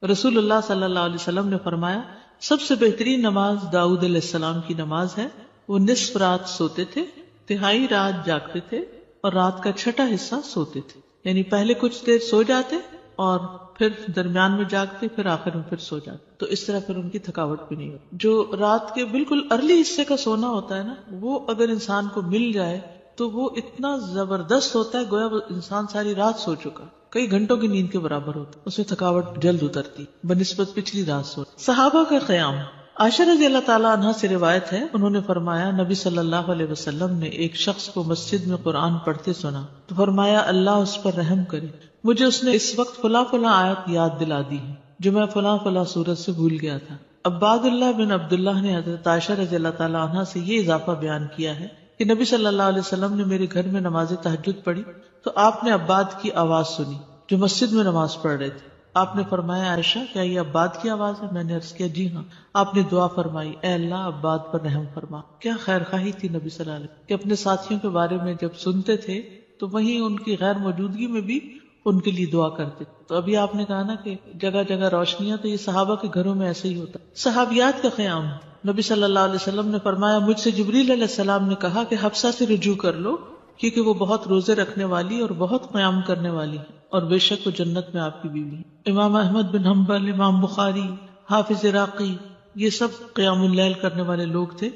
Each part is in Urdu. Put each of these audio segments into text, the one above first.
رسول اللہ صلی اللہ علیہ وسلم نے فرمایا سب سے بہترین نماز داؤد علیہ السلام کی نماز ہے. وہ نصف رات سوتے تھے, تہائی رات جاگتے تھے اور رات کا چھٹا حصہ سوتے تھے. یعنی پہلے کچھ دیر سو جاتے اور پھر درمیان میں جاگتے, پھر آخر میں پھر سو جاتے. تو اس طرح پھر ان کی تھکاوٹ بھی نہیں ہوتی. جو رات کے بالکل ارلی حصے کا سونا ہوتا ہے نا, وہ اگر انسان کو مل جائے تو وہ اتنا زبردست ہوتا ہے گویا وہ انسان ساری رات سو چکا, کئی گھنٹوں کی نیند کے برابر ہوتا ہے. اس میں تھکاوٹ جلد اترتی بنسبت پچھلی رات سو. صحابہ کا قیام. عائشہ رضی اللہ تعالیٰ عنہ سے روایت ہے, انہوں نے فرمایا نبی صلی اللہ علیہ وسلم نے ایک شخص کو مسجد میں قرآن پڑھتے سنا تو فرمایا اللہ اس پر رحم کرے, مجھے اس نے اس وقت فلاں فلاں آیت یاد دلا دی ہے جو میں فلاں فلاں سورت سے بھول گیا تھا. عباد اللہ بن عبداللہ نے حضرت عائشہ رضی اللہ تعالیٰ عنہ سے یہ اضافہ بیان کیا ہے کہ نبی صلی اللہ علیہ وسلم نے میرے گھر میں نماز تہجد پڑھی تو آپ نے عباد کی آواز سنی جو مسجد میں نماز پڑھ رہے تھے. آپ نے فرمایا عائشہ کیا یہ عباد کی آواز ہے؟ میں نے عرض کیا جی ہاں. آپ نے دعا فرمائی اے اللہ عباد پر رحم فرما. کیا خیر خواہی تھی نبی صلی اللہ علیہ وسلم کہ اپنے ساتھیوں کے بارے میں جب سنتے تھے تو وہیں ان کی غیر موجودگی میں بھی ان کے لیے دعا کرتے. تو ابھی آپ نے کہا نا کہ جگہ جگہ روشنیاں, تو یہ صحابہ کے گھروں میں ایسے ہی ہوتا. صحابیات کا قیام. نبی صلی اللہ علیہ وسلم نے فرمایا مجھ سے جبریل علیہ السلام نے کہا کہ حفصہ سے رجوع کر لو کیونکہ وہ بہت روزے رکھنے والی اور بہت قیام کرنے والی ہے اور بے شک وہ جنت میں آپ کی بیوی ہے. امام احمد بن حنبل, امام بخاری, حافظ عراقی, یہ سب قیام اللیل کرنے والے لوگ تھے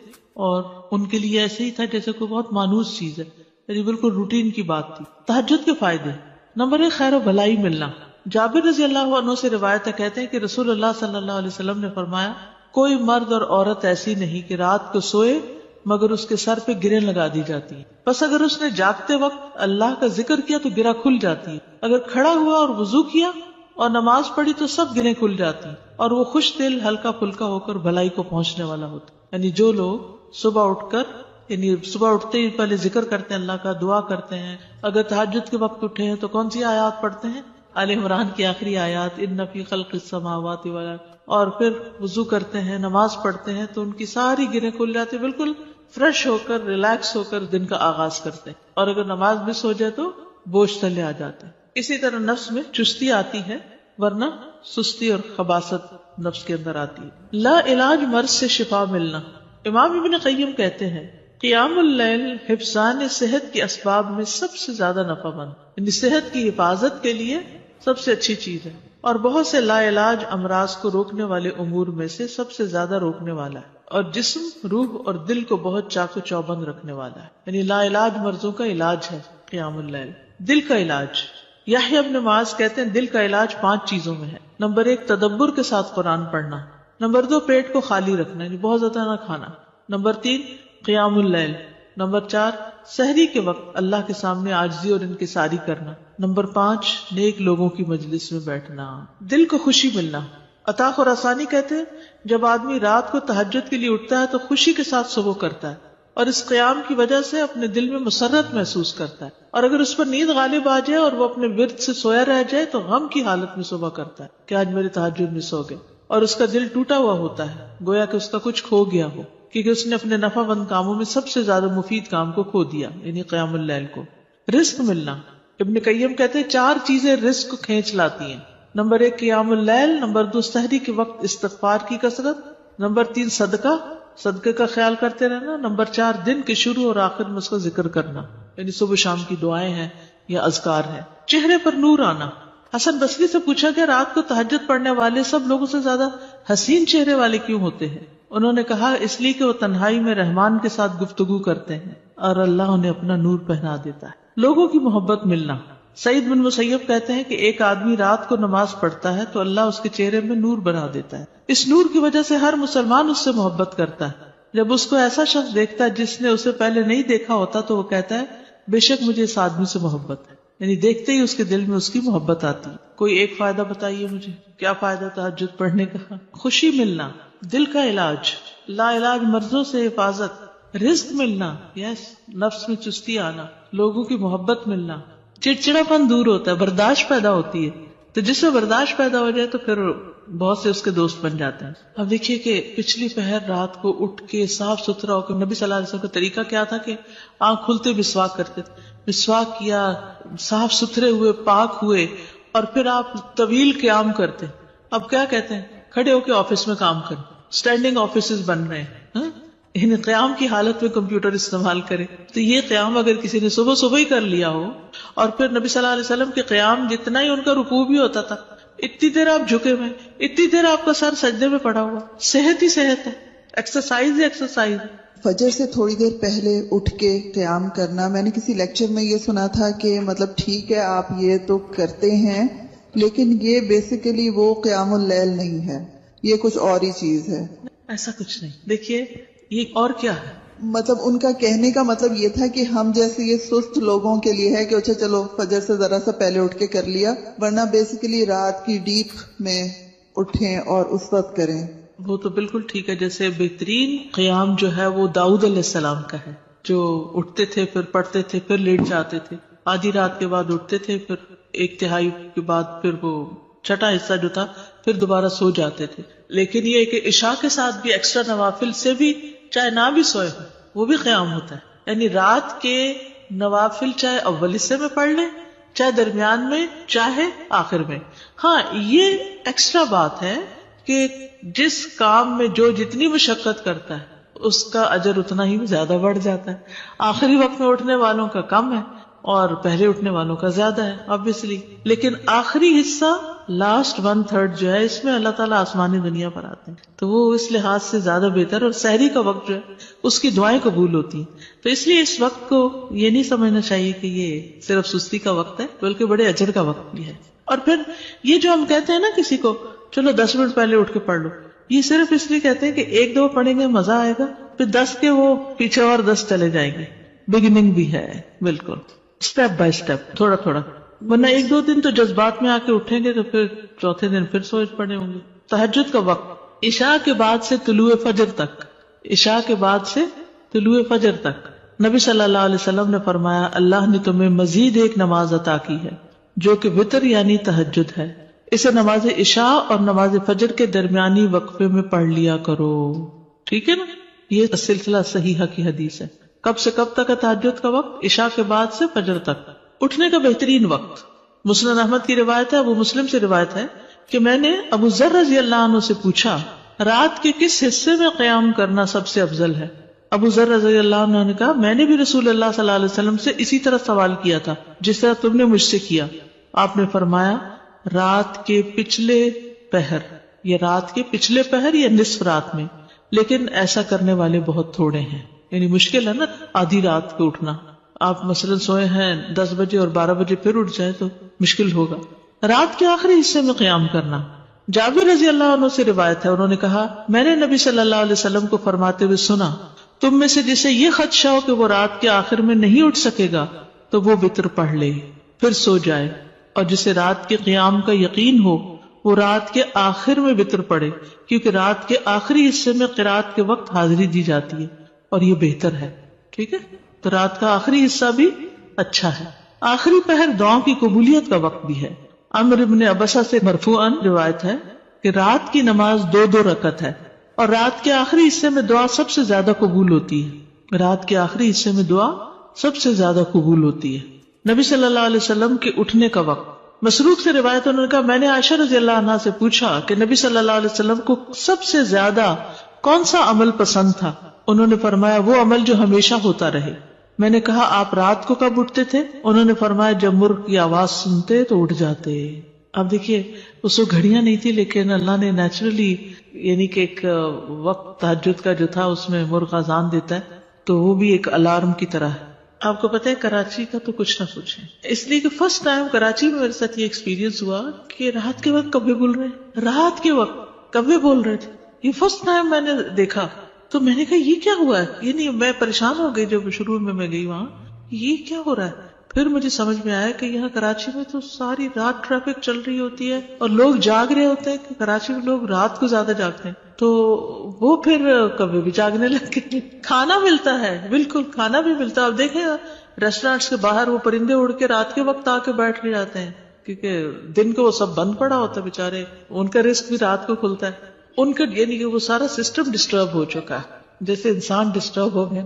اور ان کے لیے ایسے ہی تھا جیسے کوئی بہت مانوس چیز ہے, یعنی بالکل روٹین کی بات تھی. تہجد کے فائدے. نمبر 1 خیر و بھلائی ملنا. جابر رضی اللہ عنہ سے روایت ہے, کہتے ہیں کہ رسول اللہ صلی اللہ علیہ وسلم نے فرمایا کوئی مرد اور عورت ایسی نہیں کہ رات کو سوئے مگر اس کے سر پہ گریں لگا دی جاتی ہے. بس اگر اس نے جاگتے وقت اللہ کا ذکر کیا تو گرہ کھل جاتی ہے, اگر کھڑا ہوا اور وضو کیا اور نماز پڑھی تو سب گریں کھل جاتی ہیں, اور وہ خوش دل ہلکا پھلکا ہو کر بھلائی کو پہنچنے والا ہوتا. یعنی جو لوگ صبح اٹھ کر یعنی صبح اٹھتے ہی پہلے ذکر کرتے ہیں, اللہ کا دعا کرتے ہیں, اگر تہجد کے وقت اٹھے ہیں تو کون سی آیات پڑھتے ہیں؟ آل عمران کی آخری آیات ان فی خلق السماوات والارض, اور پھر وضو کرتے ہیں, نماز پڑھتے ہیں تو ان کی ساری گرہیں کھل جاتی ہیں, بالکل فریش ہو کر ریلیکس ہو کر دن کا آغاز کرتے ہیں. اور اگر نماز مس ہو جائے تو بوجھ تلے آ جاتے ہیں. اسی طرح نفس میں چستی آتی ہے ورنہ سستی اور خباثت نفس کے اندر آتی ہے. لا علاج مرض سے شفا ملنا. امام ابن قیم کہتے ہیں قیام اللیل حفظان صحت کے اسباب میں سب سے زیادہ نفع مند, یعنی صحت کی حفاظت کے لیے سب سے اچھی چیز ہے, اور بہت سے لا علاج امراض کو روکنے والے امور میں سے سب سے زیادہ روکنے والا ہے, اور جسم, روح اور دل کو بہت چاق و چوبند رکھنے والا ہے. یعنی لا علاج مرضوں کا علاج ہے قیام اللیل. دل کا علاج. یحییٰ ابن معاذ کہتے ہیں دل کا علاج 5 چیزوں میں ہے. نمبر 1 تدبر کے ساتھ قرآن پڑھنا. نمبر 2 پیٹ کو خالی رکھنا, یعنی بہت زیادہ نہ کھانا. نمبر 3 قیام اللیل. نمبر 4 سحری کے وقت اللہ کے سامنے عاجزی اور انکساری کرنا. نمبر 5 نیک لوگوں کی مجلس میں بیٹھنا. دل کو خوشی ملنا. عطا خراسانی کہتے ہیں جب آدمی رات کو تہجد کے لیے اٹھتا ہے تو خوشی کے ساتھ صبح کرتا ہے اور اس قیام کی وجہ سے اپنے دل میں مسرت محسوس کرتا ہے, اور اگر اس پر نیند غالب آ جائے اور وہ اپنے ورد سے سویا رہ جائے تو غم کی حالت میں صبح کرتا ہے کہ آج میرے تہجد مس ہو گئے, اور اس کا دل ٹوٹا ہوا ہوتا ہے گویا کہ اس کا کچھ کھو گیا ہو, کیونکہ اس نے اپنے نفع مند کاموں میں سب سے زیادہ مفید کام کو کھو دیا, یعنی قیام اللیل کو. رزق ملنا. ابن قیم کہتے ہیں 4 چیزیں رزق کو کھینچ لاتی ہیں. نمبر 1 قیام اللیل. نمبر 2 سحری کے وقت استغفار کی کثرت. نمبر 3 صدقے کا خیال کرتے رہنا. نمبر 4 دن کے شروع اور آخر میں اس کا ذکر کرنا, یعنی صبح شام کی دعائیں ہیں یا اذکار ہیں. چہرے پر نور آنا. حسن بصری سے پوچھا کہ رات کو تہجد پڑھنے والے سب لوگوں سے زیادہ حسین چہرے والے کیوں ہوتے ہیں؟ انہوں نے کہا اس لیے کہ وہ تنہائی میں رحمان کے ساتھ گفتگو کرتے ہیں اور اللہ انہیں اپنا نور پہنا دیتا ہے. لوگوں کی محبت ملنا. سعید بن مسیب کہتے ہیں کہ ایک آدمی رات کو نماز پڑھتا ہے تو اللہ اس کے چہرے میں نور بنا دیتا ہے. اس نور کی وجہ سے ہر مسلمان اس سے محبت کرتا ہے. جب اس کو ایسا شخص دیکھتا ہے جس نے اسے پہلے نہیں دیکھا ہوتا تو وہ کہتا ہے بے شک مجھے اس آدمی سے محبت ہے, یعنی دیکھتے ہی اس کے دل میں اس کی محبت آتی. کوئی ایک فائدہ بتائیے مجھے, کیا فائدہ تہجد پڑھنے کا؟ خوشی ملنا. دل کا علاج. لا علاج مرضوں سے حفاظت. رزق ملنا. یس. نفس میں چستی آنا. لوگوں کی محبت ملنا. چڑچڑا پن دور ہوتا ہے, برداشت پیدا ہوتی ہے. تو جس میں برداشت پیدا ہو جائے تو پھر بہت سے اس کے دوست بن جاتے ہیں. اب دیکھیے کہ پچھلی پہر رات کو اٹھ کے صاف ستھرا ہو کے, نبی صلی اللہ علیہ وسلم کا طریقہ کیا تھا کہ آنکھ کھلتے مسواک کرتے تھے. مسواک کیا, صاف ستھرے ہوئے, پاک ہوئے, اور پھر آپ طویل قیام کرتے. اب کیا کہتے ہیں, کھڑے ہو کے آفس میں کام کریں, اسٹینڈنگ آفیسز بن رہے ہیں, یعنی قیام کی حالت میں کمپیوٹر استعمال کرے. تو یہ قیام اگر کسی نے صبح صبح ہی کر لیا ہو, اور پھر نبی صلی اللہ علیہ وسلم کے قیام جتنا ہی ان کا رکوع بھی ہوتا تھا, اتنی دیر آپ جھکے ہوئے, اتنی دیر آپ کا سر سجدے میں پڑا ہوا, صحت ہی صحت ہے, ایکسرسائز ہی ایکسرسائز. فجر سے تھوڑی دیر پہلے اٹھ کے قیام کرنا, میں نے کسی لیکچر میں یہ سنا تھا کہ مطلب ٹھیک ہے آپ یہ تو کرتے ہیں, لیکن یہ بیسیکلی وہ قیام اللیل نہیں ہے, یہ کچھ اور ہی چیز ہے. ایسا کچھ نہیں. دیکھیے یہ اور کیا ہے, مطلب ان کا کہنے کا مطلب یہ تھا کہ ہم جیسے یہ سست لوگوں کے لیے ہے کہ اچھا چلو فجر سے ذرا سا پہلے اٹھ کے کر لیا, ورنہ بیسیکلی رات کی ڈیپ میں اٹھیں اور اس وقت کریں. وہ تو بالکل ٹھیک ہے. جیسے بہترین قیام جو ہے وہ داؤد علیہ السلام کا ہے, جو اٹھتے تھے پھر پڑھتے تھے پھر لیٹ جاتے تھے, آدھی رات کے بعد اٹھتے تھے, پھر ایک تہائی کے بعد پھر وہ چھٹا حصہ جو تھا پھر دوبارہ سو جاتے تھے. لیکن یہ کہ عشاء کے ساتھ بھی ایکسٹرا نوافل سے بھی چاہے نہ بھی سوئے وہ بھی قیام ہوتا ہے. یعنی رات کے نوافل چاہے اول حصے میں پڑھ لیں, چاہے درمیان میں, چاہے آخر میں. ہاں یہ ایکسٹرا بات ہے کہ جس کام میں جو جتنی مشقت کرتا ہے اس کا اجر اتنا ہی زیادہ بڑھ جاتا ہے. آخری وقت میں اٹھنے والوں کا کم ہے اور پہلے اٹھنے والوں کا زیادہ ہے obviously. لیکن آخری حصہ لاسٹ 1/3 جو ہے اس میں اللہ تعالیٰ آسمانی دنیا پر آتے ہیں, تو وہ اس لحاظ سے زیادہ بہتر. اور سحری کا وقت جو ہے اس کی دعائیں قبول ہوتی ہیں. تو اس لیے اس وقت کو یہ نہیں سمجھنا چاہیے کہ یہ صرف سستی کا وقت ہے, بلکہ بڑے اجر کا وقت بھی ہے. اور پھر یہ جو ہم کہتے ہیں نا کسی کو چلو 10 منٹ پہلے اٹھ کے پڑھ لو, یہ صرف اس لیے کہتے ہیں کہ 1-2 پڑھیں گے مزہ آئے گا, پھر 10 کے وہ پیچھے اور 10 چلے جائیں گے. بگننگ بھی ہے بالکل, اسٹیپ بائی اسٹیپ, تھوڑا تھوڑا. ورنہ 1-2 دن تو جذبات میں آ کے اٹھیں گے تو پھر چوتھے دن پھر سوچ پڑے ہوں گے. تہجد کا وقت عشاء کے بعد سے طلوع فجر تک, عشاء کے بعد سے طلوع فجر تک. نبی صلی اللہ علیہ وسلم نے فرمایا اللہ نے تمہیں مزید ایک نماز عطا کی ہے جو کہ وتر یعنی تہجد ہے, اسے نماز عشاء اور نماز فجر کے درمیانی وقفے میں پڑھ لیا کرو. ٹھیک ہے نا, یہ سلسلہ صحیحہ کی حدیث ہے. کب سے کب تک ہے تہجد کا وقت؟ عشاء کے بعد سے فجر تک. اٹھنے کا بہترین وقت مسند احمد کی روایت ہے, ابو مسلم سے روایت ہے کہ میں نے ابو ذر رضی اللہ عنہ سے پوچھا رات کے کس حصے میں قیام کرنا سب سے افضل ہے؟ ابو ذر رضی اللہ عنہ نے کہا میں نے بھی رسول اللہ صلی اللہ علیہ وسلم سے اسی طرح سوال کیا تھا جس طرح تم نے مجھ سے کیا. آپ نے فرمایا رات کے پچھلے پہر, یا رات کے پچھلے پہر یا نصف رات میں, لیکن ایسا کرنے والے بہت تھوڑے ہیں. یعنی مشکل ہے نا آدھی رات کو اٹھنا. آپ مثلا سوئے ہیں 10 بجے اور 12 بجے پھر اٹھ جائے تو مشکل ہوگا. رات کے آخری حصے میں قیام کرنا. جابر رضی اللہ عنہ سے روایت ہے, انہوں نے کہا میں نے نبی صلی اللہ علیہ وسلم کو فرماتے ہوئے سنا تم میں سے جسے یہ خدشہ ہو کہ وہ رات کے آخر میں نہیں اٹھ سکے گا تو وہ وتر پڑھ لے پھر سو جائے, اور جسے رات کے قیام کا یقین ہو وہ رات کے آخر میں وتر پڑھے, کیونکہ رات کے آخری حصے میں قرات کے وقت حاضری دی جاتی ہے اور یہ بہتر ہے. ٹھیک ہے, تو رات کا آخری حصہ بھی اچھا ہے. آخری پہر دعاؤں کی قبولیت کا وقت بھی ہے. عمرو بن ابسہ سے مرفوعاً روایت ہے کہ رات کی نماز 2 رکعت ہے اور رات کے آخری حصے میں دعا سب سے زیادہ قبول ہوتی ہے. رات کے آخری حصے میں دعا سب سے زیادہ قبول ہوتی ہے. نبی صلی اللہ علیہ وسلم کے اٹھنے کا وقت. مسروق سے روایت انہوں نے کہا میں نے عائشہ رضی اللہ عنہا سے پوچھا کہ نبی صلی اللہ علیہ وسلم کو سب سے زیادہ کون سا عمل پسند تھا؟ انہوں نے فرمایا وہ عمل جو ہمیشہ ہوتا رہے. میں نے کہا آپ رات کو کب اٹھتے تھے؟ انہوں نے فرمایا جب مرغ کی آواز سنتے تو اٹھ جاتے. اب دیکھیے اس وقت گھڑیاں نہیں تھی, لیکن اللہ نے نیچرلی یعنی کہ ایک وقت تہجد کا جو تھا اس میں مرغ اذان دیتا ہے تو وہ بھی ایک الارم کی طرح ہے. آپ کو پتہ ہے کراچی کا تو کچھ نہ پوچھیں, اس لیے کہ فرسٹ ٹائم کراچی میں میرے ساتھ یہ ایکسپیرینس ہوا کہ رات کے وقت کبھی بول رہے, رات کے وقت کبھی بول رہے تھے. یہ فرسٹ ٹائم میں نے دیکھا تو میں نے کہا یہ کیا ہوا ہے, یہ نہیں, میں پریشان ہو گئی جب شروع میں گئی وہاں, یہ کیا ہو رہا ہے. پھر مجھے سمجھ میں آیا کہ یہاں کراچی میں تو ساری رات ٹریفک چل رہی ہوتی ہے اور لوگ جاگ رہے ہوتے ہیں, کہ کراچی میں لوگ رات کو زیادہ جاگتے ہیں, تو وہ پھر کبھی بھی جاگنے لگے. کھانا ملتا ہے, بالکل کھانا بھی ملتا ہے. اب دیکھیں ریسٹورینٹس کے باہر وہ پرندے اڑ کے رات کے وقت آ کے بیٹھ کے جاتے ہیں, کیونکہ دن کو وہ سب بند پڑا ہوتا ہے بیچارے, ان کا رزق بھی رات کو کھلتا ہے. ان کا یعنی کہ وہ سارا سسٹم ڈسٹرب ہو چکا ہے. جیسے انسان ڈسٹرب ہو گئے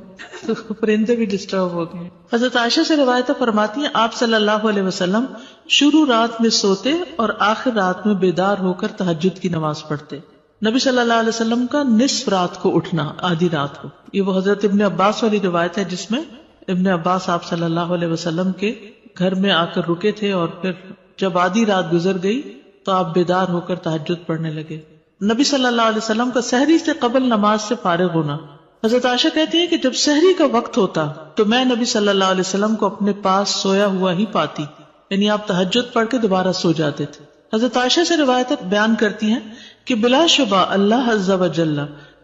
تو پرندے بھی ڈسٹرب ہو گئے. حضرت عائشہ سے روایت فرماتی ہیں آپ صلی اللہ علیہ وسلم شروع رات میں سوتے اور آخر رات میں بیدار ہو کر تہجد کی نماز پڑھتے. نبی صلی اللہ علیہ وسلم کا نصف رات کو اٹھنا، آدھی رات کو، یہ وہ حضرت ابن عباس والی روایت ہے جس میں ابن عباس آپ صلی اللہ علیہ وسلم کے گھر میں آ کر رکے تھے اور پھر جب آدھی رات گزر گئی تو آپ بیدار ہو کر تہجد پڑھنے لگے. نبی صلی اللہ علیہ وسلم کا سحری سے قبل نماز سے فارغ ہونا. حضرت عائشہ کہتی ہیں کہ جب سحری کا وقت ہوتا تو میں نبی صلی اللہ علیہ وسلم کو اپنے پاس سویا ہوا ہی پاتی، یعنی آپ تہجد پڑھ کے دوبارہ سو جاتے تھے. حضرت عائشہ سے روایت بیان کرتی ہیں کہ بلا شبہ اللہ عز و جل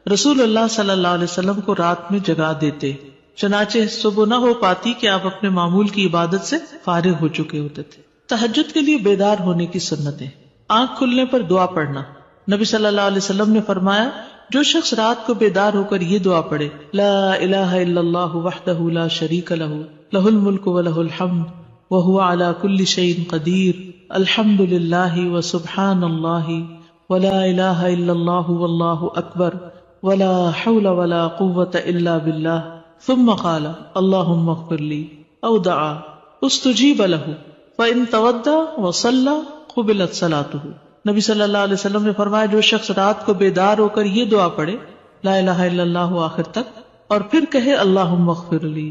رسول اللہ صلی اللہ علیہ وسلم کو رات میں جگا دیتے، چنانچہ صبح نہ ہو پاتی کہ آپ اپنے معمول کی عبادت سے فارغ ہو چکے ہوتے تھے. تہجد کے لیے بیدار ہونے کی سنتیں. آنکھ کھلنے پر دعا پڑھنا. نبی صلی اللہ علیہ وسلم نے فرمایا جو شخص رات کو بیدار ہو کر یہ دعا پڑھے لا الہ الا اللہ وحدہ لا شریک لہ لہ الملک ولہ الحمد وہو علی کل شیء قدیر الحمد للہ وسبحان اللہ ولا الہ الا اللہ واللہ اکبر ولا حول ولا قوة الا باللہ ثم قال اللہم اغفر لی او دعا استجیب لہ فإن تودع وصلى قبلت صلاتہ. نبی صلی اللہ علیہ وسلم نے فرمایا جو شخص رات کو بیدار ہو کر یہ دعا پڑھے لا الہ الا اللہ آخر تک اور پھر کہے اللہم اغفر لی،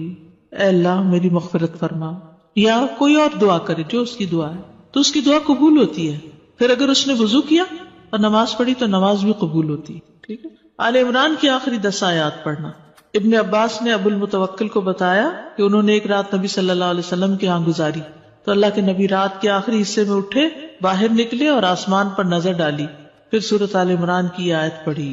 اے اللہ میری مغفرت فرما، یا کوئی اور دعا کرے جو اس کی دعا ہے تو اس کی دعا قبول ہوتی ہے. پھر اگر اس نے وضو کیا اور نماز پڑھی تو نماز بھی قبول ہوتی ہے. ٹھیک ہے. آل عمران کی آخری 10 آیات پڑھنا. ابن عباس نے ابو المتوکل کو بتایا کہ انہوں نے ایک رات نبی صلی اللہ علیہ وسلم کے ہاں گزاری تو اللہ کے نبی رات کے آخری حصے میں اٹھے، باہر نکلے اور آسمان پر نظر ڈالی، پھر سورۃ آل عمران کی آیت پڑھی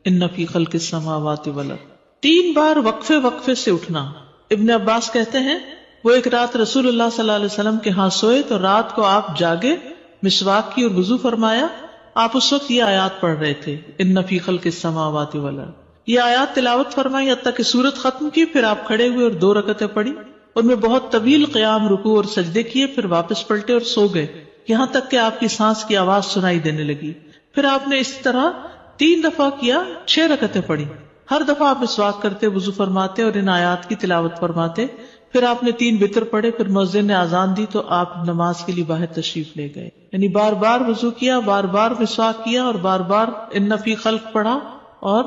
ان فی خلق السماوات والارض. 3 بار وقفے سے اٹھنا. ابن عباس کہتے ہیں وہ ایک رات رسول اللہ صلی اللہ علیہ وسلم کے ہاں سوئے تو رات کو آپ جاگے، مسواک کی اور وضو فرمایا. آپ اس وقت یہ آیات پڑھ رہے تھے ان فی خلق السماوات والارض. یہ آیات تلاوت فرمائی حتیٰ کہ سورت ختم کی، پھر آپ کھڑے ہوئے اور 2 رکعتیں پڑھی. ان میں بہت طویل قیام، رکوع اور سجدے کیے، پھر واپس پلٹے اور سو گئے یہاں تک کہ آپ کی سانس کی آواز سنائی دینے لگی. پھر آپ نے اس طرح 3 دفعہ کیا، 6 رکعتیں پڑھی. ہر دفعہ آپ مسواک کرتے، وضو فرماتے اور ان آیات کی تلاوت فرماتے. پھر آپ نے 3 وتر پڑھے، پھر مؤذن نے اذان دی تو آپ نماز کے لیے باہر تشریف لے گئے. یعنی بار بار وضو کیا، بار بار مسواک کیا اور بار بار ان فی خلق پڑھا اور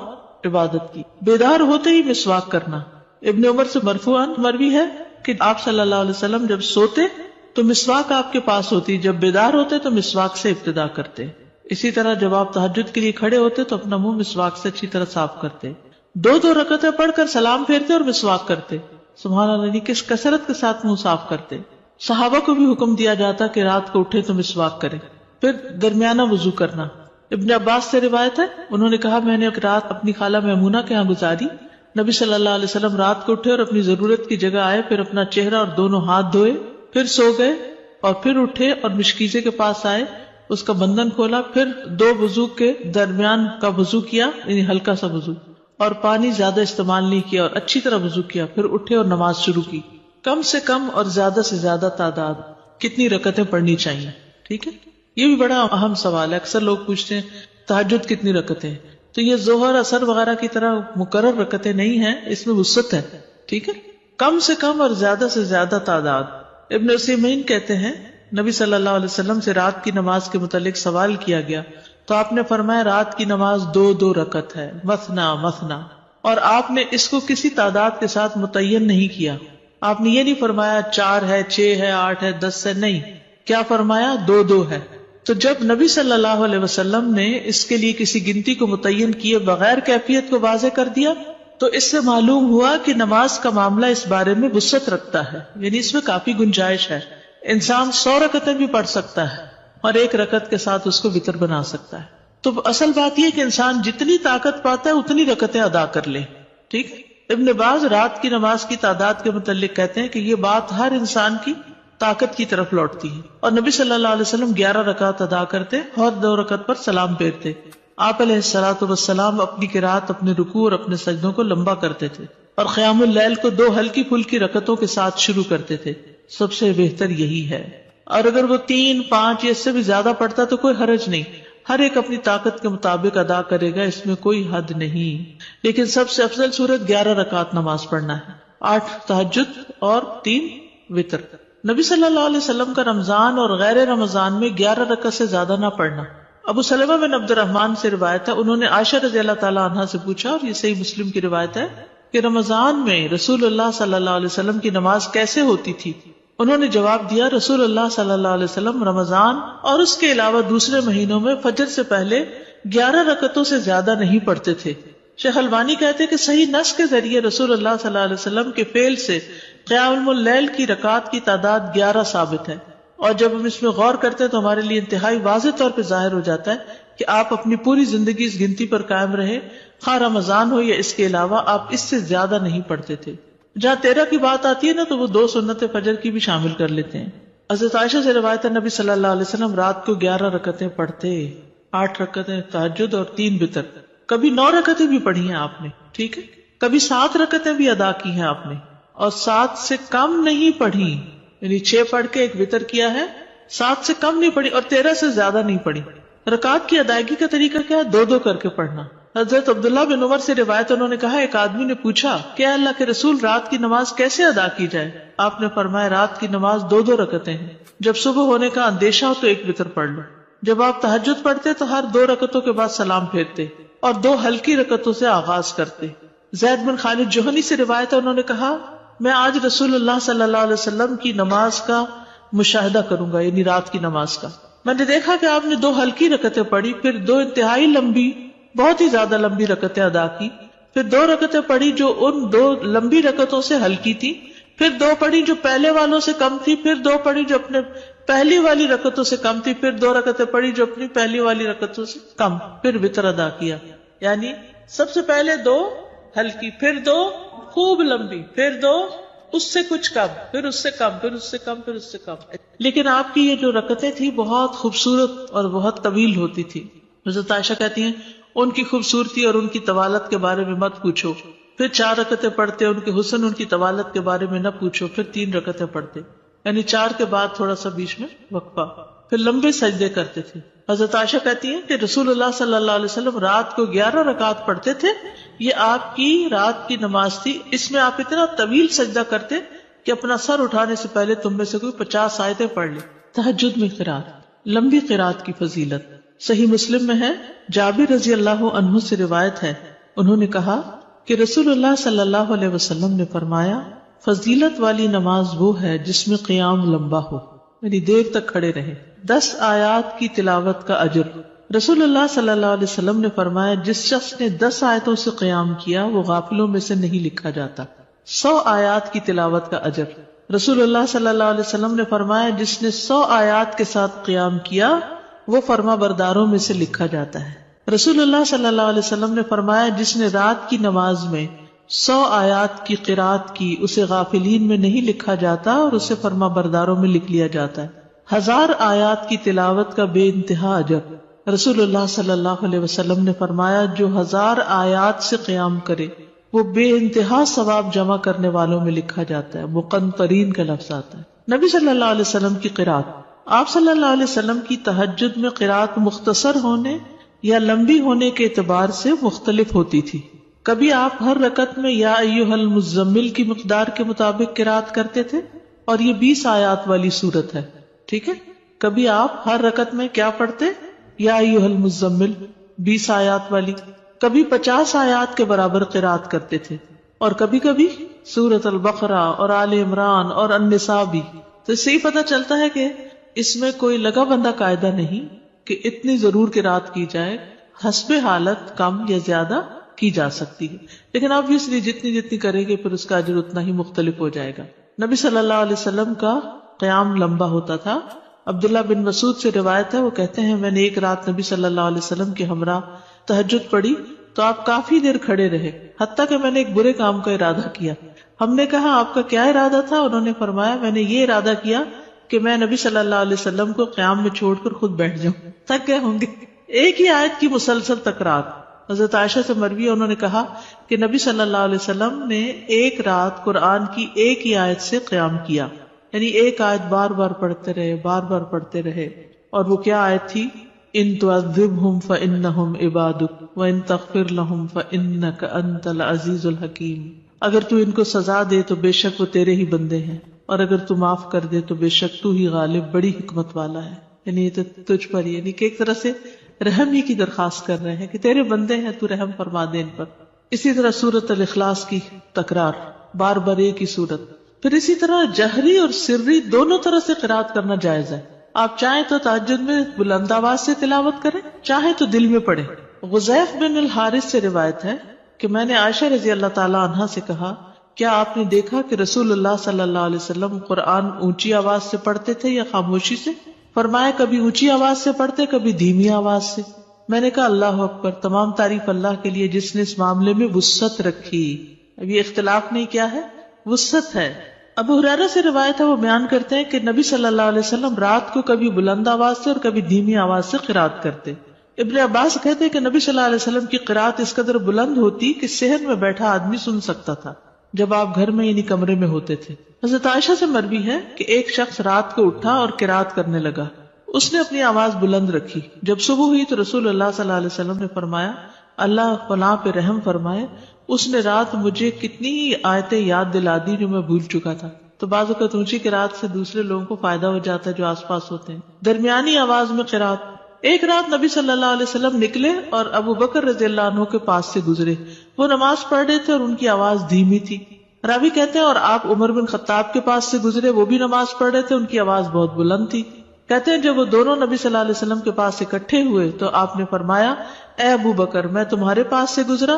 عبادت کی. بیدار ہوتے ہی مسواک کرنا. ابن عمر سے مرفوعاً مروی ہے کہ آپ صلی اللہ علیہ وسلم جب سوتے تو مسواک آپ کے پاس ہوتی، جب بیدار ہوتے تو مسواک سے ابتدا کرتے. اسی طرح جب آپ تہجد کے لیے کھڑے ہوتے تو اپنا منہ مسواک سے اچھی طرح صاف کرتے. 2 رکعتیں پڑھ کر سلام پھیرتے اور مسواک کرتے. سبحان اللہ، کس کثرت کے ساتھ منہ صاف کرتے. صحابہ کو بھی حکم دیا جاتا کہ رات کو اٹھے تو مسواک کرے. پھر درمیانہ وضو کرنا. ابن عباس سے روایت ہے انہوں نے کہا میں نے ایک رات اپنی خالہ میمونہ کے ہاں گزاری. نبی صلی اللہ علیہ وسلم رات کو اٹھے اور اپنی ضرورت کی جگہ آئے، پھر اپنا چہرہ اور دونوں ہاتھ دھوئے، پھر سو گئے اور پھر اٹھے اور مشکیزے کے پاس آئے، اس کا بندھن کھولا، پھر 2 وضو کے درمیان کا وضو کیا، یعنی ہلکا سا وضو، اور پانی زیادہ استعمال نہیں کیا اور اچھی طرح وضو کیا. پھر اٹھے اور نماز شروع کی. کم سے کم اور زیادہ سے زیادہ تعداد کتنی رکعتیں پڑھنی چاہیے؟ ٹھیک ہے. یہ بھی بڑا اہم سوال ہے. اکثر لوگ پوچھتے ہیں تہجد کتنی رکعتیں؟ تو یہ ظہر اثر وغیرہ کی طرح مقرر رکعتیں نہیں ہیں، اس میں وسعت ہے. ٹھیک ہے. کم سے کم اور زیادہ سے زیادہ تعداد. ابن عثیمین کہتے ہیں نبی صلی اللہ علیہ وسلم سے رات کی نماز کے متعلق سوال کیا گیا تو آپ نے فرمایا رات کی نماز 2 رکعت ہے، مثنا مثنا، اور آپ نے اس کو کسی تعداد کے ساتھ متعین نہیں کیا. آپ نے یہ نہیں فرمایا 4 ہے، 6 ہے، 8 ہے، 10 ہے، نہیں. کیا فرمایا؟ 2 ہے. تو جب نبی صلی اللہ علیہ وسلم نے اس کے لیے کسی گنتی کو متعین کیے بغیر کیفیت کو واضح کر دیا تو اس سے معلوم ہوا کہ نماز کا معاملہ اس بارے میں وسعت رکھتا ہے، یعنی اس میں کافی گنجائش ہے. انسان 100 رکعتیں بھی پڑھ سکتا ہے اور 1 رکعت کے ساتھ اس کو وتر بنا سکتا ہے. تو اصل بات یہ کہ انسان جتنی طاقت پاتا ہے اتنی رکعتیں ادا کر لے. ٹھیک. ابن باز رات کی نماز کی تعداد کے متعلق کہتے ہیں کہ یہ بات ہر انسان کی طاقت کی طرف لوٹتی ہے، اور نبی صلی اللہ علیہ وسلم 11 رکعت ادا کرتے اور 2 رکعت پر سلام پھیرتے. آپ علیہ الصلوۃ والسلام اپنی قرات، اپنے رکوع اور اپنے سجدوں کو لمبا کرتے تھے اور قیام اللیل کو 2 ہلکی پھلکی رکعتوں کے ساتھ شروع کرتے تھے. سب سے بہتر یہی ہے. اور اگر وہ 3، 5 یا اس سے بھی زیادہ پڑھتا تو کوئی حرج نہیں. ہر ایک اپنی طاقت کے مطابق ادا کرے گا، اس میں کوئی حد نہیں. لیکن سب سے افضل صورت 11 رکعت نماز پڑھنا ہے، 8 تہجد اور 3 وتر. نبی صلی اللہ علیہ وسلم کا رمضان اور غیر رمضان میں 11 رکعت سے زیادہ نہ پڑھنا. ابو سلمہ بن عبد الرحمن سے روایت ہے، انہوں نے عائشہ رضی اللہ تعالی عنہا سے پوچھا، اور یہ صحیح مسلم کی روایت ہے، کہ رمضان میں رسول اللہ صلی اللہ علیہ وسلم کی نماز کیسے ہوتی تھی؟ انہوں نے جواب دیا، رسول اللہ صلی اللہ علیہ وسلم رمضان اور اس کے علاوہ دوسرے مہینوں میں فجر سے پہلے 11 رکعتوں سے زیادہ نہیں پڑھتے تھے. شیخ البانی کہتے ہیں کہ صحیح نص کے ذریعے رسول اللہ صلی اللہ علیہ وسلم کے فعل سے قیام اللیل کی رکعات کی تعداد 11 ثابت ہے، اور جب ہم اس میں غور کرتے ہیں تو ہمارے لیے انتہائی واضح طور پہ ظاہر ہو جاتا ہے کہ آپ اپنی پوری زندگی اس گنتی پر قائم رہے، خواہ رمضان ہو یا اس کے علاوہ، آپ اس سے زیادہ نہیں پڑھتے تھے. جہاں 13 کی بات آتی ہے نا تو وہ 2 سنت فجر کی بھی شامل کر لیتے ہیں. حضرت عائشہ سے روایت ہے، نبی صلی اللہ علیہ وسلم رات کو 11 رکعتیں پڑھتے، 8 رکعتیں تہجد اور 3 وتر. کبھی 9 رکعتیں بھی پڑھی ہیں آپ نے، ٹھیک ہے، کبھی 7 رکعتیں بھی ادا کی ہیں آپ نے، اور 7 سے کم نہیں پڑھی، یعنی 6 پڑھ کے 1 وتر کیا ہے، 7 سے کم نہیں پڑھی اور 13 سے زیادہ نہیں پڑھی. رکعت کی ادائیگی کا طریقہ کیا ہے؟ 2 کر کے پڑھنا. حضرت عبداللہ بن عمر سے روایت، انہوں نے کہا، ایک آدمی نے پوچھا کہ اللہ کے رسول رات کی نماز کیسے ادا کی جائے؟ آپ نے فرمایا، رات کی نماز 2 رکعتیں ہیں، جب صبح ہونے کا اندیشہ ہو تو 1 وتر پڑھ لو. جب آپ تہجد پڑھتے تو ہر 2 رکعتوں کے بعد سلام پھیرتے اور 2 ہلکی رکعتوں سے آغاز کرتے. زید بن خالد جوہنی سے روایت ہے، انہوں نے کہا، میں آج رسول اللہ صلی اللہ علیہ وسلم کی نماز کا مشاہدہ کروں گا، یعنی رات کی نماز کا. میں نے دیکھا کہ آپ نے 2 ہلکی رکعتیں پڑھی، پھر 2 انتہائی لمبی، بہت ہی زیادہ لمبی رکعتیں ادا کی، پھر 2 رکعتیں پڑھی جو ان 2 لمبی رکعتوں سے ہلکی تھی، پھر 2 پڑھی جو پہلے والوں سے کم تھی، پھر 2 پڑھی جو اپنے پہلی والی رکعتوں سے کم تھی، پھر 2 رکعتیں پڑھی جو اپنی پہلی والی رکعتوں سے کم، پھر وتر ادا کیا. یعنی سب سے پہلے 2 ہلکی، پھر 2 خوب لمبی، پھر 2 اس سے کچھ کم، پھر اس سے کم، پھر اس سے کم، پھر اس سے کم. لیکن آپ کی یہ جو رکعتیں تھی بہت خوبصورت اور بہت طویل ہوتی تھی. حضرت عائشہ کہتی ہیں، ان کی خوبصورتی اور ان کی طوالت کے بارے میں مت پوچھو. پھر 4 رکعتیں پڑھتے، ان کے حسن، ان کی طوالت کے بارے میں نہ پوچھو. پھر 3 رکعتیں پڑھتے، یعنی 4 کے بعد تھوڑا سا بیچ میں وقفہ، پھر لمبے سجدے کرتے تھے. حضرت عائشہ کہتی ہیں کہ رسول اللہ صلی اللہ علیہ وسلم رات کو 11 رکعت پڑھتے تھے، یہ آپ کی رات کی نماز تھی. اس میں آپ اتنا طویل سجدہ کرتے کہ اپنا سر اٹھانے سے پہلے تم میں سے کوئی 50 آیتیں پڑھ لے. تہجد میں قرات، لمبی قرات کی فضیلت صحیح مسلم میں ہے. جابر رضی اللہ عنہ سے روایت ہے، انہوں نے کہا کہ رسول اللہ صلی اللہ علیہ وسلم نے فرمایا، فضیلت والی نماز وہ ہے جس میں قیام لمبا ہو، یعنی دیر تک کھڑے رہے. 10 آیات کی تلاوت کا اجر. رسول اللہ صلی اللہ علیہ وسلم نے فرمایا، جس شخص نے 10 آیتوں سے قیام کیا وہ غافلوں میں سے نہیں لکھا جاتا. 100 آیات کی تلاوت کا اجر. رسول اللہ صلی اللہ علیہ وسلم نے فرمایا، جس نے 100 آیات کے ساتھ قیام کیا وہ فرما برداروں میں سے لکھا جاتا ہے. رسول اللہ صلی اللہ علیہ وسلم نے فرمایا، جس نے رات کی نماز میں 100 آیات کی قرات کی اسے غافلین میں نہیں لکھا جاتا اور اسے فرما برداروں میں لکھ لیا جاتا ہے. 1000 آیات کی تلاوت کا بے انتہا اجر. رسول اللہ صلی اللہ علیہ وسلم نے فرمایا، جو 1000 آیات سے قیام کرے وہ بے انتہا ثواب جمع کرنے والوں میں لکھا جاتا ہے. مقنطرین کا لفظ آتا ہے. نبی صلی اللہ علیہ وسلم کی قرات. آپ صلی اللہ علیہ وسلم کی تہجد میں قرات مختصر ہونے یا لمبی ہونے کے اعتبار سے مختلف ہوتی تھی. کبھی آپ ہر رکعت میں یا ایھا المزمل کی مقدار کے مطابق قرات کرتے تھے، اور یہ 20 آیات والی سورت ہے، ٹھیک ہے. کبھی آپ ہر رکعت میں کیا پڑھتے؟ یا ایھا المزمل 20 آیات والی. کبھی 50 آیات کے برابر قرات کرتے تھے، اور کبھی کبھی سورۃ البقرہ اور آل عمران اور النساء بھی. تو اس سے ہی پتہ چلتا ہے کہ اس میں کوئی لگا بندہ قاعدہ نہیں کہ اتنی ضرور قرات کی جائے، حسب حالت کم یا زیادہ کی جا سکتی ہے، لیکن obviously جتنی جتنی کریں گے پھر اس کا اجر اتنا ہی مختلف ہو جائے گا. نبی صلی اللہ علیہ وسلم کا قیام لمبا ہوتا تھا. عبداللہ بن مسعود سے روایت ہے، وہ کہتے ہیں، میں نے ایک رات نبی صلی اللہ علیہ وسلم کے ہمراہ تہجد پڑھی تو آپ کافی دیر کھڑے رہے، حتیٰ کہ میں نے ایک برے کام کا ارادہ کیا. ہم نے کہا، آپ کا کیا ارادہ تھا؟ انہوں نے فرمایا، میں نے یہ ارادہ کیا کہ میں نبی صلی اللہ علیہ وسلم کو قیام میں چھوڑ کر خود بیٹھ جاؤں. تھک گئے ہوں گے. ایک ہی آیت کی مسلسل تکرار. حضرت عائشہ سے مروی، انہوں نے کہا کہ نبی صلی اللہ علیہ وسلم نے ایک رات قرآن کی ایک ہی آیت سے قیام کیا، یعنی ایک آیت بار بار پڑھتے رہے، بار بار پڑھتے رہے. اور وہ کیا آیت تھی؟ ان تعذبهم فانہم عبادک وان تغفر لهم فانک انت العزیز الحکیم. اگر تو ان کو سزا دے تو بے شک وہ تیرے ہی بندے ہیں، اور اگر تو معاف کر دے تو بے شک تو ہی غالب بڑی حکمت والا ہے. یعنی یہ تو تجھ پر، یعنی کہ ایک طرح سے رحم ہی کی درخواست کر رہے ہیں کہ تیرے بندے ہیں، تو رحم فرما دے ان پر. اسی طرح سورۃ الاخلاص کی تکرار، بار بار ایک ہی سورت. پھر اسی طرح جہری اور سری دونوں طرح سے قرات کرنا جائز ہے. آپ چاہیں تو تہجد میں بلند آواز سے تلاوت کریں، چاہیں تو دل میں پڑھیں. غزیف بن الحارث سے روایت ہے کہ میں نے عائشہ رضی اللہ تعالی عنہا سے کہا، کیا آپ نے دیکھا کہ رسول اللہ صلی اللہ علیہ وسلم قرآن اونچی آواز سے پڑھتے تھے یا خاموشی سے؟ فرمایا کبھی اونچی آواز سے پڑھتے، کبھی دھیمی آواز سے. میں نے کہا اللہ اکبر، تمام تعریف اللہ کے لیے جس نے اس معاملے میں وسعت رکھی. اب یہ اختلاف نہیں، کیا ہے؟ وسعت ہے. ابو ہریرہ سے روایت ہے، وہ بیان کرتے ہیں کہ نبی صلی اللہ علیہ وسلم رات کو کبھی بلند آواز سے اور کبھی دھیمی آواز سے قرات کرتے. ابن عباس کہتے ہیں کہ نبی صلی اللہ علیہ وسلم کی قرات اس قدر بلند ہوتی کہ صحن میں بیٹھا آدمی سن سکتا تھا جب آپ گھر میں یعنی کمرے میں ہوتے تھے. حضرت عائشہ سے مروی ہے کہ ایک شخص رات کو اٹھا اور قرات کرنے لگا. اس نے اپنی آواز بلند رکھی. جب صبح ہوئی تو رسول اللہ صلی اللہ علیہ وسلم نے فرمایا اللہ فلاں پہ رحم فرمائے، اس نے رات مجھے کتنی ہی آیتیں یاد دلا دی جو میں بھول چکا تھا. تو بعض اوقات اونچی قرات سے دوسرے لوگوں کو فائدہ ہو جاتا ہے جو آس پاس ہوتے ہیں. درمیانی آواز میں قرات. ایک رات نبی صلی اللہ علیہ وسلم نکلے اور ابو بکر رضی اللہ عنہ کے پاس سے گزرے. وہ نماز پڑھ رہے تھے اور ان کی آواز دھیمی تھی. راوی کہتے ہیں اور آپ عمر بن خطاب کے پاس سے گزرے، وہ بھی نماز پڑھ رہے تھے، ان کی آواز بہت بلند تھی. کہتے ہیں جب وہ دونوں نبی صلی اللہ علیہ وسلم کے پاس اکٹھے ہوئے تو آپ نے فرمایا اے ابو بکر، میں تمہارے پاس سے گزرا،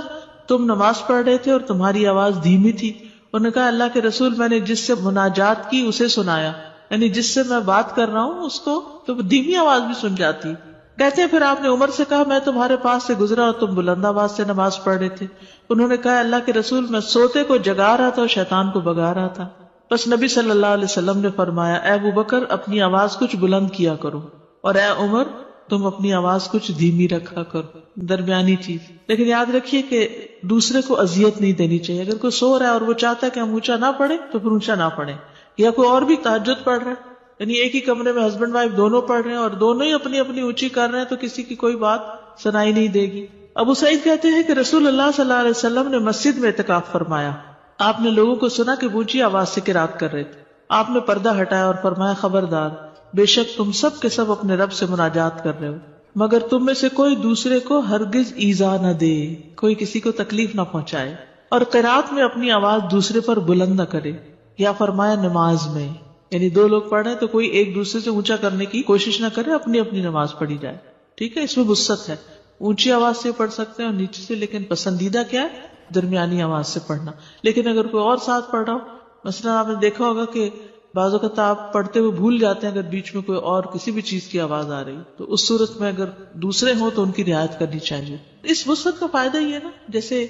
تم نماز پڑھ رہے تھے اور تمہاری آواز دھیمی تھی. انہوں نے کہا اللہ کے رسول، میں نے جس سے مناجات کی اسے سنایا، یعنی جس سے میں بات کر رہا ہوں اس کو تو دھیمی آواز بھی سن جاتی. کہتے ہیں پھر آپ نے عمر سے کہا میں تمہارے پاس سے گزرا اور تم بلند آواز سے نماز پڑھ رہے تھے. انہوں نے کہا اللہ کے رسول، میں سوتے کو جگا رہا تھا اور شیطان کو بگا رہا تھا. بس نبی صلی اللہ علیہ وسلم نے فرمایا اے ابو بکر، اپنی آواز کچھ بلند کیا کرو، اور اے عمر، تم اپنی آواز کچھ دھیمی رکھا کرو. درمیانی چیز. لیکن یاد رکھیے کہ دوسرے کو اذیت نہیں دینی چاہیے. اگر کوئی سو رہا ہے اور وہ چاہتا ہے کہ ہم اونچا نہ پڑھیں تو پھر اونچا نہ پڑھیں. یا کوئی اور بھی تہجد پڑھ رہا ہے، یعنی ایک ہی کمرے میں ہسبینڈ وائف دونوں پڑھ رہے ہیں اور دونوں ہی اپنی اپنی اونچی کر رہے ہیں تو کسی کی کوئی بات سنائی نہیں دے گی. ابو سعید کہتے ہیں کہ رسول اللہ صلی اللہ علیہ وسلم نے مسجد میں اعتکاف فرمایا. آپ نے لوگوں کو سنا کہ اونچی آواز سے قرات کر رہے تھے. آپ نے پردہ ہٹایا اور فرمایا خبردار، بے شک تم سب کے سب اپنے رب سے مناجات کر رہے ہو، مگر تم میں سے کوئی دوسرے کو ہرگز ایذا نہ دے، کوئی کسی کو تکلیف نہ پہنچائے، اور قرات میں اپنی آواز دوسرے پر بلند نہ کرے. یا فرمایا نماز میں، یعنی دو لوگ پڑھ رہے ہیں تو کوئی ایک دوسرے سے اونچا کرنے کی کوشش نہ کرے، اپنی اپنی نماز پڑھی جائے. ٹھیک ہے، اس میں وسعت ہے. اونچی آواز سے پڑھ سکتے ہیں اور نیچے سے، لیکن پسندیدہ کیا ہے؟ درمیانی آواز سے پڑھنا. لیکن اگر کوئی اور ساتھ پڑھ رہا ہو، مثلا آپ نے دیکھا ہوگا کہ بعض اوقات آپ پڑھتے ہوئے بھول جاتے ہیں اگر بیچ میں کوئی اور کسی بھی چیز کی آواز آ رہی تو اس صورت میں اگر دوسرے ہوں تو ان کی رعایت کرنی چاہیے. اس وسعت کا فائدہ یہ ہے نا، جیسے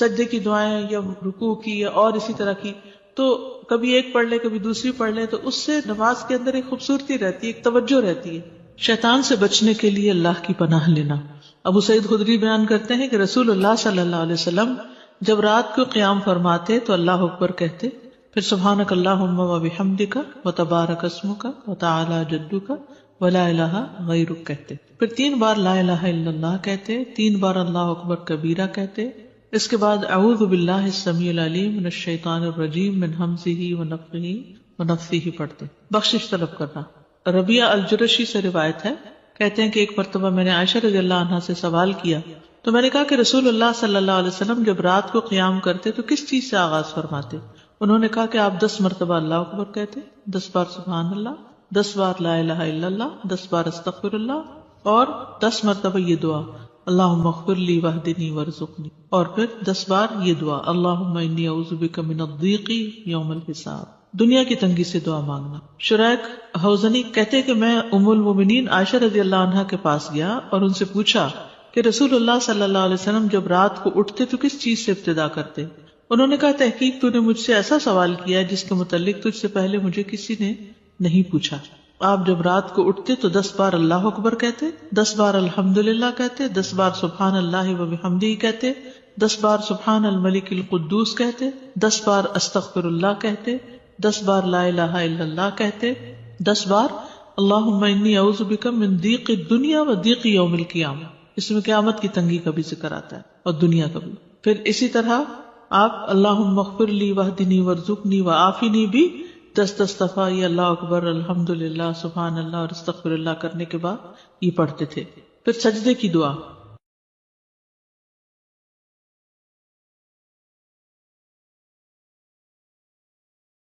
سجدے کی دعائیں یا رکوع کی یا اور اسی طرح کی، تو کبھی ایک پڑھ لے کبھی دوسری پڑھ لے تو اس سے نماز کے اندر ایک خوبصورتی رہتی ہے، ایک توجہ رہتی ہے. شیطان سے بچنے کے لیے اللہ کی پناہ لینا. ابو سعید خدری بیان کرتے ہیں کہ رسول اللہ صلی اللہ علیہ وسلم جب رات کو قیام فرماتے تو اللہ اکبر کہتے، پھر سبحانک اللہم و بحمدک و تبارک اسمک و تعالی جدک و لا الہ غیرک کہتے، پھر 3 بار لا الہ الا اللہ کہتے، 3 بار اللہ اکبر کبیرہ کہتے. اس کے بعد اعوذ باللہ السمیع العلیم من الشیطان الرجیم من ہمزہ و نفخہ و نفثہ پڑھتے. بخشش طلب کرنا. ربیعہ الجرشی سے روایت ہے، کہتے ہیں کہ ایک مرتبہ میں نے عائشہ رضی اللہ عنہا سے سوال کیا تو میں نے کہا کہ رسول اللہ صلی اللہ علیہ وسلم جب رات کو قیام کرتے تو کس چیز سے آغاز فرماتے؟ انہوں نے کہا کہ آپ 10 مرتبہ اللہ اکبر کہتے، 10 بار سبحان اللہ، 10 بار لا الہ الا اللہ، 10 بار استغفر اللہ، اور 10 مرتبہ یہ دعا اللہم اغفر لی واہدنی وارزقنی، اور پھر 10 بار یہ دعا اللہم انی اعوذ بک من الضیق یوم الحساب، دنیا کی تنگی سے دعا مانگنا. شریک حوزنی کہتے کہ میں ام المومنین عائشہ رضی اللہ عنہا کے پاس گیا اور ان سے پوچھا کہ رسول اللہ صلی اللہ علیہ وسلم جب رات کو اٹھتے تو کس چیز سے ابتدا کرتے؟ انہوں نے کہا تحقیق تو نے مجھ سے ایسا سوال کیا جس کے متعلق تجھ سے پہلے مجھے کسی نے نہیں پوچھا. آپ جب رات کو اٹھتے تو 10 بار اللہ اکبر کہتے، 10 بار الحمدللہ کہتے، 10 بار سبحان اللہ و بحمدہ کہتے، 10 بار سبحان الملک القدوس کہتے، 10 بار استغفر اللہ کہتے، 10 بار لا الہ الا اللہ کہتے، 10 بار اللہم انی اعوذ بک من ضیق الدنیا و ضیق یوم القیامہ، اس میں قیامت کی تنگی کا بھی ذکر آتا ہے اور دنیا کا بھی. پھر اسی طرح آپ اللہم اغفر لی واہدنی وارزقنی وعافنی بھی 10 دفعہ یہ اللہ اکبر الحمدللہ سبحان اللہ اور استغفر اللہ کرنے کے بعد یہ پڑھتے تھے. پھر سجدے کی دعا